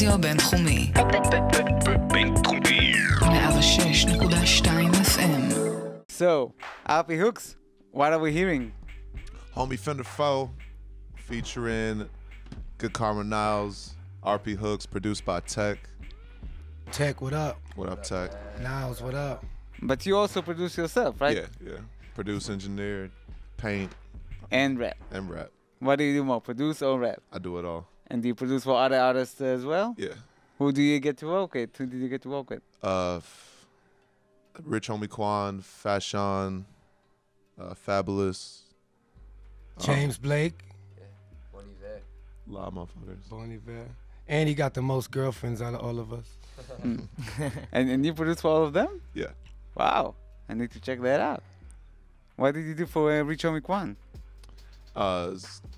הרדיו הבינתחומי. בינתחומי. 106.2 FM. So, RP Hooks, what are we hearing? Homie Fender Foe, featuring Good Karma Niles, RP Hooks, produced by Tech. Tech, what up? What up, Tech? Niles, what up? But you also produce yourself, right? Yeah. Produce, engineer, paint, And rap. and rap. What do you do more, produce or rap? I do it all. And do you produce for other artists as well? Yeah. Who do you get to work with? Who did you get to work with? Rich Homie Quan, Fashion, Fabulous. James Blake. A lot of motherfuckers. Bon Iver. And he got the most girlfriends out of all of us. And you produce for all of them? Yeah. Wow. I need to check that out. What did you do for Rich Homie Quan?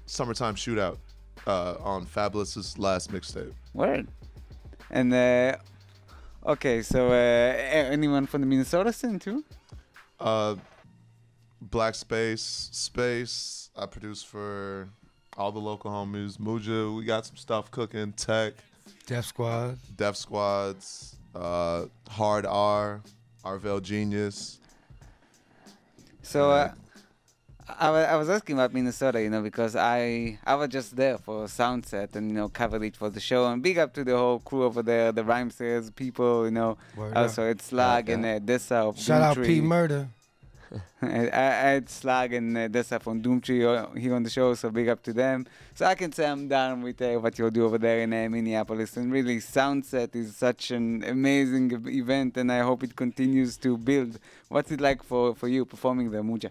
Summertime Shootout on Fabulous's last mixtape. Word. And, okay, so anyone from the Minnesota scene too? Black Space. I produce for all the local homies. Muja, we got some stuff cooking. Tech. Def Squad. Def Squads. Hard R. Arvell Genius. So I was asking about Minnesota, because I was just there for Soundset and, covered it for the show. And big up to the whole crew over there, the Rhyme Sayers people, Word also up. it's Slag and Dessa of Shout out Doomtree. P Murder. I had Slag and Dessa from Doomtree here on the show, so big up to them. So I can say I'm down with what you'll do over there in Minneapolis. And really, Soundset is such an amazing event, and I hope it continues to build. What's it like for you performing there, Muja?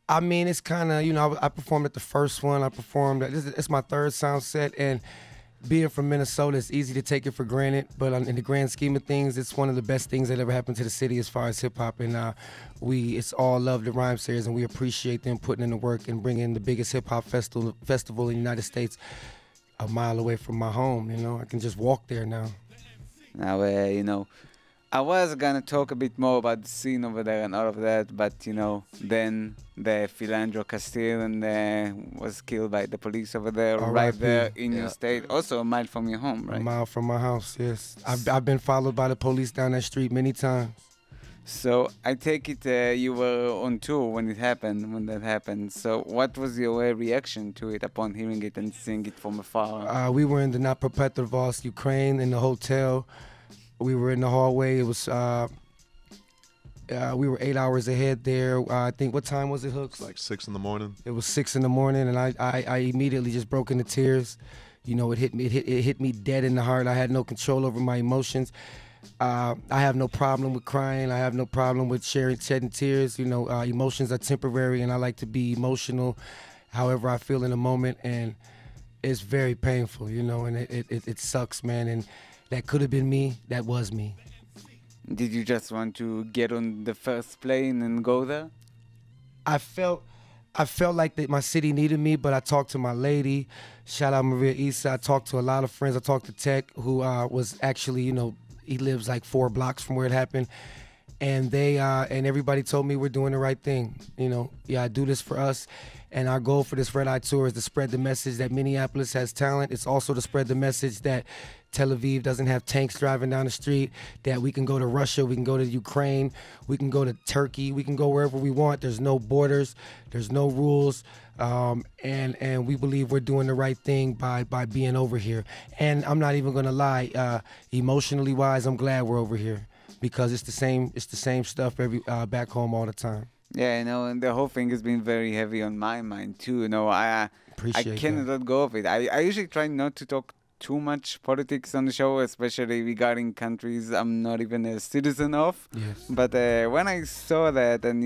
I mean, it's kind of, I performed at the first one. It's my third Soundset, and being from Minnesota, it's easy to take it for granted. But in the grand scheme of things, it's one of the best things that ever happened to the city as far as hip-hop. And it's all love the Rhyme Sayers, and we appreciate them putting in the work and bringing the biggest hip-hop festival in the United States a mile away from my home. I can just walk there now. Now, I was gonna talk a bit more about the scene over there and all of that, but then the Philandro Castile was killed by the police over there, right there in your state, also a mile from your home, right? A mile from my house, yes. I've been followed by the police down that street many times. So I take it you were on tour when that happened. So what was your reaction to it upon hearing it and seeing it from afar? We were in the Dnipropetrovsk, Ukraine, in the hotel. We were in the hallway. It was we were 8 hours ahead there. I think, what time was it, Hooks? Like 6 in the morning. It was 6 in the morning, and I immediately just broke into tears. It hit me dead in the heart. I had no control over my emotions. I have no problem with crying. I have no problem with shedding tears. Emotions are temporary, and I like to be emotional however I feel in a moment, and it's very painful, and it sucks, man. And that could have been me. That was me. Did you just want to get on the first plane and go there? I felt like that my city needed me, but I talked to my lady. Shout out Maria Issa. I talked to a lot of friends. I talked to Tech, who was actually, he lives like 4 blocks from where it happened. And they and everybody told me we're doing the right thing. I do this for us. And our goal for this Red Eye Tour is to spread the message that Minneapolis has talent. It's also to spread the message that Tel Aviv doesn't have tanks driving down the street, that we can go to Russia, we can go to Ukraine, we can go to Turkey, we can go wherever we want. There's no borders, there's no rules, and we believe we're doing the right thing by being over here. And I'm not even gonna lie, emotionally wise, I'm glad we're over here, because it's the same stuff back home all the time. Yeah, and the whole thing has been very heavy on my mind too. I cannot let go of it. I usually try not to talk too much politics on the show, especially regarding countries I'm not even a citizen of. Yes. But when I saw that, and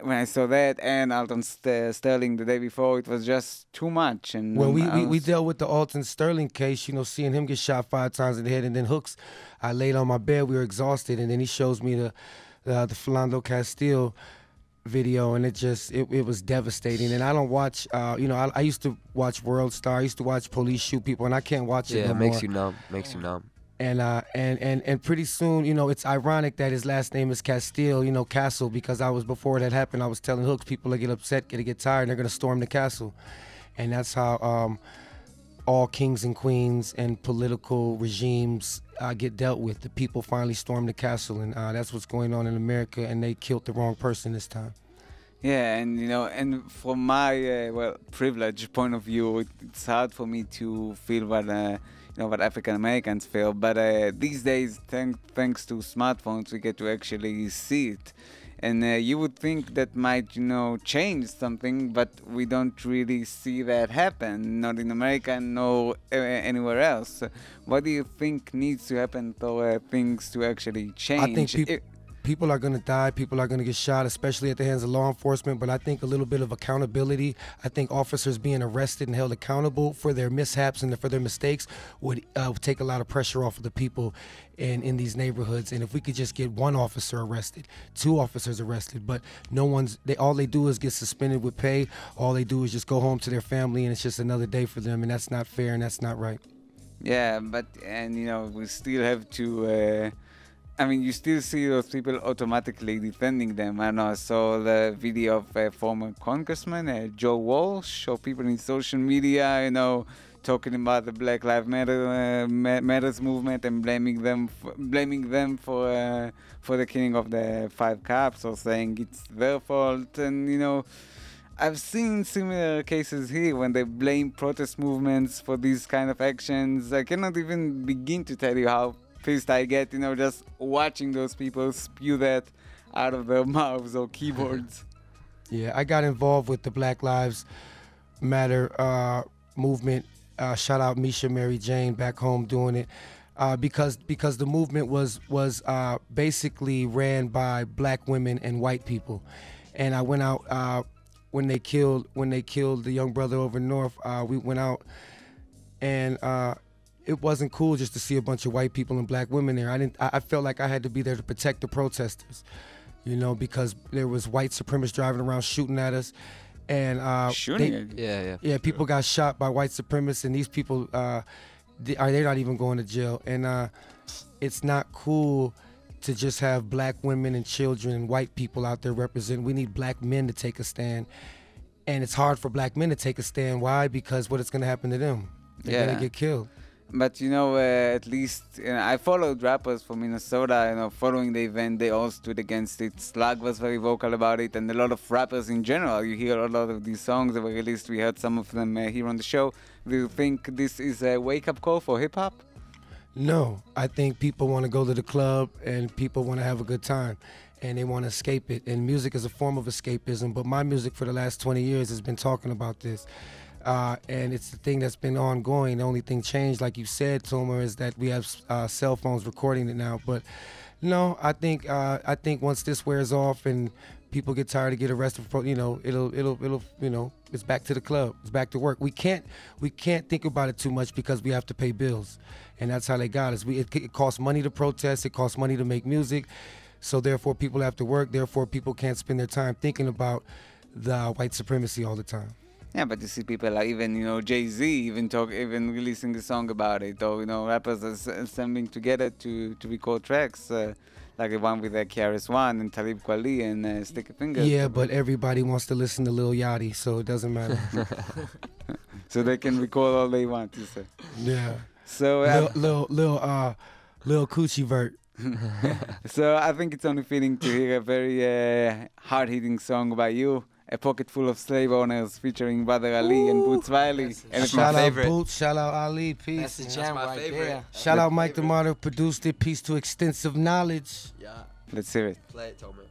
when I saw that and Alton Sterling the day before, it was just too much. And well, we dealt with the Alton Sterling case, seeing him get shot 5 times in the head, and then Hooks, I laid on my bed, we were exhausted, and then he shows me the Philando Castile video, and it was devastating. And I don't watch, I used to watch World Star, I used to watch police shoot people, and I can't watch it no more. Yeah, it makes you numb. And pretty soon, it's ironic that his last name is Castile, Castle, because before that happened, I was telling Hooks, people that get upset, get tired, and they're gonna storm the castle. And that's how all kings and queens and political regimes get dealt with. The people finally stormed the castle, and that's what's going on in America, and they killed the wrong person this time. Yeah, and and from my privileged point of view, it's hard for me to feel what African Americans feel. But these days, thanks to smartphones, we get to actually see it. And you would think that might, change something, but we don't really see that happen, not in America, nor anywhere else. What do you think needs to happen for things to actually change? I think people are going to die, people are going to get shot, especially at the hands of law enforcement, but I think a little bit of accountability, I think officers being arrested and held accountable for their mishaps and for their mistakes would take a lot of pressure off of the people in these neighborhoods. And if we could just get one officer arrested, 2 officers arrested, but all they do is get suspended with pay, all they do is just go home to their family, and it's just another day for them, and that's not fair and that's not right. Yeah, we still have to... you still see those people automatically defending them. I saw the video of a former congressman, Joe Walsh, or people in social media, talking about the Black Lives Matters movement and blaming them for the killing of the 5 cops, or saying it's their fault. And I've seen similar cases here when they blame protest movements for these kind of actions. I cannot even begin to tell you how pissed I get, just watching those people spew that out of their mouths or keyboards. Yeah, I got involved with the Black Lives Matter movement. Shout out Misha Mary Jane back home doing it because the movement was basically ran by black women and white people, and I went out when they killed the young brother over north. We went out and. It wasn't cool just to see a bunch of white people and black women there. I felt like I had to be there to protect the protesters, because there was white supremacists driving around shooting at us, and shooting. Yeah. People got shot by white supremacists, and these people, they're not even going to jail. And it's not cool to just have black women and children and white people out there representing. We need black men to take a stand, and it's hard for black men to take a stand. Why? Because what is going to happen to them? They're going to get killed. But at least I followed rappers from Minnesota. Following the event, they all stood against it. Slug was very vocal about it, and a lot of rappers in general. You hear a lot of these songs that were released. We heard some of them here on the show. Do you think this is a wake-up call for hip-hop? No, I think people want to go to the club and people want to have a good time, and they want to escape it. And music is a form of escapism. But my music for the last 20 years has been talking about this. And it's the thing that's been ongoing. The only thing changed, like you said, Tomer, is that we have cell phones recording it now. But no, I think once this wears off and people get tired of getting arrested, it'll it's back to the club. It's back to work. We can't think about it too much because we have to pay bills, and that's how they got us. It costs money to protest. It costs money to make music. So therefore, people have to work. Therefore, people can't spend their time thinking about the white supremacy all the time. Yeah, but you see people like even, Jay-Z even releasing a song about it, or, rappers assembling together to record tracks, like the one with KRS-One and Talib Kweli and Sticky Fingers. Yeah, but everybody wants to listen to Lil Yachty, so it doesn't matter. So they can record all they want, you say. Yeah. So Lil Coochie Vert. So I think it's only fitting to hear a very hard-hitting song by you. A Pocket Full of Slave Owners featuring Brother Ali and Boots Riley. And it's my favorite. Shout out Boots, shout out Ali, peace. That's the jam right there. Shout out Mike DeMarco, produced it, peace to extensive knowledge. Yeah. Let's hear it. Play it, Tomer.